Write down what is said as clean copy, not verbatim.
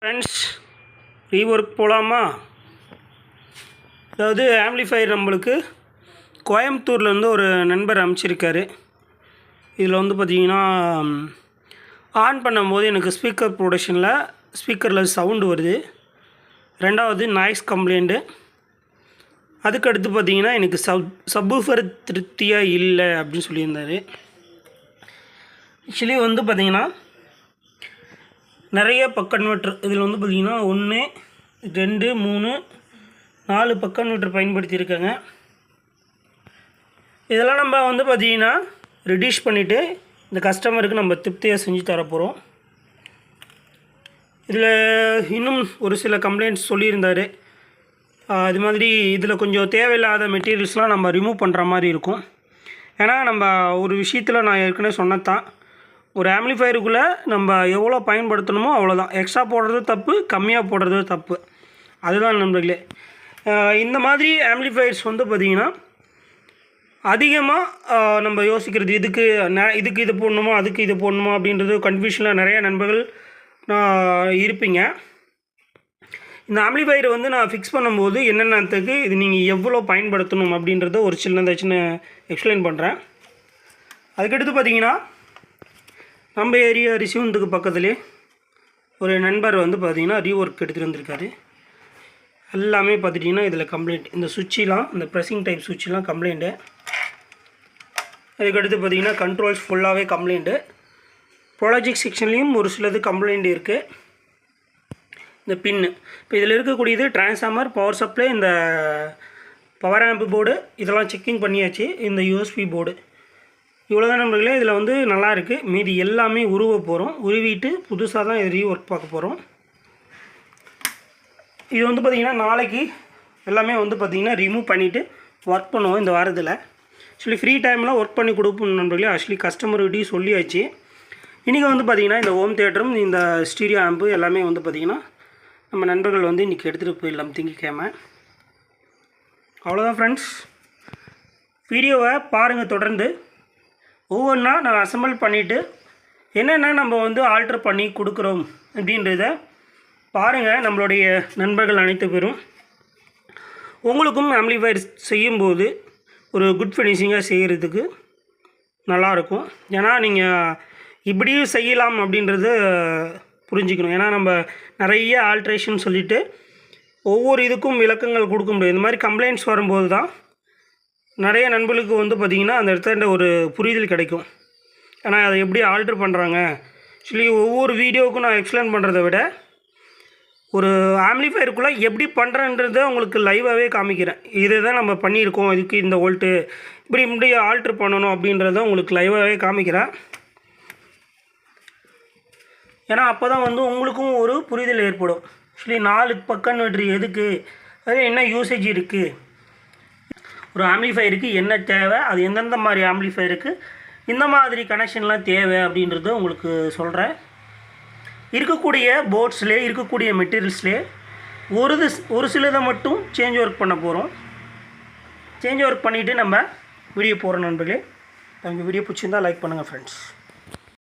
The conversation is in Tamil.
ஃப்ரெண்ட்ஸ், ரீஒர்க் போகலாமா? அதாவது ஆம்ப்ளிஃபையர் நம்மளுக்கு கோயம்புத்தூர்லேருந்து ஒரு நண்பர் அனுப்பிச்சிருக்காரு. இதில் வந்து பார்த்திங்கன்னா ஆன் பண்ணும்போது எனக்கு ஸ்பீக்கர் ப்ரொடக்ஷனில் ஸ்பீக்கரில் சவுண்டு வருது. ரெண்டாவது நாய்ஸ் கம்ப்ளைண்ட்டு. அதுக்கடுத்து பார்த்திங்கன்னா எனக்கு சப்வூஃபர் திருப்தியாக இல்லை அப்படின்னு சொல்லியிருந்தார். ஆக்சுவலி வந்து பார்த்திங்கன்னா நிறைய பக் கன்வெர்ட்டர் இதில் வந்து பார்த்திங்கன்னா 1 2 3 4 பக் கன்வெர்ட்டர் பயன்படுத்தியிருக்காங்க. இதெல்லாம் நம்ம வந்து பார்த்திங்கன்னா ரெடியூஸ் பண்ணிவிட்டு இந்த கஸ்டமருக்கு நம்ம திருப்தியாக செஞ்சு தரப்போகிறோம். இதில் இன்னும் ஒரு சில கம்ப்ளைண்ட்ஸ் சொல்லியிருந்தார். இது மாதிரி இதில் கொஞ்சம் தேவையில்லாத மெட்டீரியல்ஸ்லாம் நம்ம ரிமூவ் பண்ணுற மாதிரி இருக்கும். ஏன்னா நம்ம ஒரு விஷயத்தில் நான் ஏற்கனவே சொன்னதான், ஒரு ஆம்ப்ளிஃபையருக்குள்ளே நம்ம எவ்வளோ பயன்படுத்தணுமோ அவ்வளோதான். எக்ஸ்ட்ரா போடுறது தப்பு, கம்மியாக போடுறது தப்பு. அதுதான் நண்பர்களே. இந்த மாதிரி ஆம்ப்ளிஃபையர்ஸ் வந்து பார்த்திங்கன்னா அதிகமாக நம்ம யோசிக்கிறது, இதுக்கு இது போடணுமா, அதுக்கு இது போடணுமா அப்படின்றது கன்ஃபியூஷனில் நிறைய நண்பர்கள் இருப்பீங்க. இந்த ஆம்ப்ளிஃபையரை வந்து நான் ஃபிக்ஸ் பண்ணும்போது என்னென்னத்துக்கு இது நீங்கள் எவ்வளோ பயன்படுத்தணும் அப்படின்றத ஒரு சின்ன எக்ஸ்பிளைன் பண்ணுறேன். அதுக்கடுத்து பார்த்திங்கன்னா நம்ம ஏரியா ரிசீவனுக்கு பக்கத்துலேயே ஒரு நண்பர் வந்து பார்த்திங்கன்னா ரீஒர்க் எடுத்துகிட்டு வந்திருக்காரு. எல்லாமே பார்த்துட்டிங்கன்னா இதில் கம்ப்ளைண்ட். இந்த சுவிட்செலாம், இந்த ப்ரெஸ்ஸிங் டைப் சுவிட்செலாம் கம்ப்ளைண்ட்டு. அதுக்கடுத்து பார்த்திங்கன்னா கண்ட்ரோல்ஸ் ஃபுல்லாகவே கம்ப்ளைண்ட்டு. ப்ராஜெக்ட் செக்ஷன்லேயும் ஒரு சிலது கம்ப்ளைண்ட் இருக்குது. இந்த பின்னு இப்போ இதில் இருக்கக்கூடியது டிரான்ஸ்ஃபார்மர், பவர் சப்ளை, இந்த பவர் ஆம்ப் போர்டு இதெல்லாம் செக்கிங் பண்ணியாச்சு. இந்த யூஎஸ்பி போர்டு இவ்வளோதான் நண்பர்களே. இதில் வந்து நல்லாயிருக்கு. மீதி எல்லாமே உருவ போகிறோம். உருவிட்டு புதுசாக தான் இது ரீஒர்க் பார்க்க போகிறோம். இது வந்து பார்த்திங்கன்னா நாளைக்கு எல்லாமே வந்து பார்த்திங்கன்னா ரிமூவ் பண்ணிவிட்டு ஒர்க் பண்ணுவோம் இந்த வாரத்தில். ஆக்சுவலி ஃப்ரீ டைமில் ஒர்க் பண்ணி கொடுப்போம் நண்பர்களே. ஆக்சுவலி கஸ்டமர்கிட்டையும் சொல்லியாச்சு. இன்றைக்கி வந்து பார்த்திங்கன்னா இந்த ஹோம் தியேட்டரும் இந்த ஸ்டீரியோ ஆம்பு எல்லாமே வந்து பார்த்திங்கன்னா நம்ம நண்பர்கள் வந்து இன்றைக்கி எடுத்துகிட்டு போயிடலாம் திங்கக்கிழமை. அவ்வளோதான் ஃப்ரெண்ட்ஸ். வீடியோவை பாருங்கள். தொடர்ந்து ஒவ்வொன்றா நான் அசம்பிள் பண்ணிவிட்டு என்னென்ன நம்ம வந்து ஆல்ட்ரு பண்ணி கொடுக்குறோம் அப்படின்றத பாருங்கள். நம்மளுடைய நண்பர்கள் அனைத்து பேரும் உங்களுக்கும் ஆம்ப்ளிஃபையர் செய்யும்போது ஒரு குட் ஃபினிஷிங்காக செய்கிறதுக்கு நல்லாயிருக்கும். ஏன்னா நீங்கள் இப்படியும் செய்யலாம் அப்படின்றத புரிஞ்சுக்கணும். ஏன்னா நம்ம நிறைய ஆல்ட்ரேஷன் சொல்லிவிட்டு ஒவ்வொரு இதுக்கும் விளக்கங்கள் கொடுக்க முடியாது. இந்த மாதிரி கம்ப்ளைண்ட்ஸ் வரும்போது தான் நிறைய நண்பர்களுக்கு வந்து பார்த்திங்கன்னா அந்த இடத்துல ஒரு புரிதல் கிடைக்கும். ஏன்னா அதை எப்படி ஆல்ட்ரு பண்ணுறாங்க. ஆக்சுவலி ஒவ்வொரு வீடியோவுக்கும் நான் எக்ஸ்பிளைன் பண்ணுறத விட ஒரு ஆம்ப்ளிஃபையருக்குள்ளே எப்படி பண்ணுறன்றதை உங்களுக்கு லைவாகவே காமிக்கிறேன். இதை தான் நம்ம பண்ணியிருக்கோம், இதுக்கு இந்த வோல்ட்டு இப்படி ஆல்ட்ரு பண்ணணும் அப்படின்றத உங்களுக்கு லைவாகவே காமிக்கிறேன். ஏன்னா அப்போ தான் வந்து உங்களுக்கும் ஒரு புரிதல் ஏற்படும். ஆக்சுவலி 4 பக் கன்வெர்ட்டர் எதுக்கு, அது என்ன யூசேஜ் இருக்குது, ஒரு ஆம்ப்ளிஃபையருக்கு என்ன தேவை, அது எந்தெந்த மாதிரி ஆம்ப்ளிஃபையருக்கு இந்த மாதிரி கனெக்ஷன்லாம் தேவை அப்படின்றத உங்களுக்கு சொல்கிறேன். இருக்கக்கூடிய போர்ட்ஸ்லேயே இருக்கக்கூடிய மெட்டீரியல்ஸ்லேயே ஒரு சிலதை மட்டும் சேஞ்ச் ஒர்க் பண்ண போகிறோம். சேஞ்ச் ஒர்க் பண்ணிவிட்டு நம்ம வீடியோ போடுறோம் நண்பர்களே. உங்கள் வீடியோ பிடிச்சிருந்தால் லைக் பண்ணுங்கள் ஃப்ரெண்ட்ஸ்.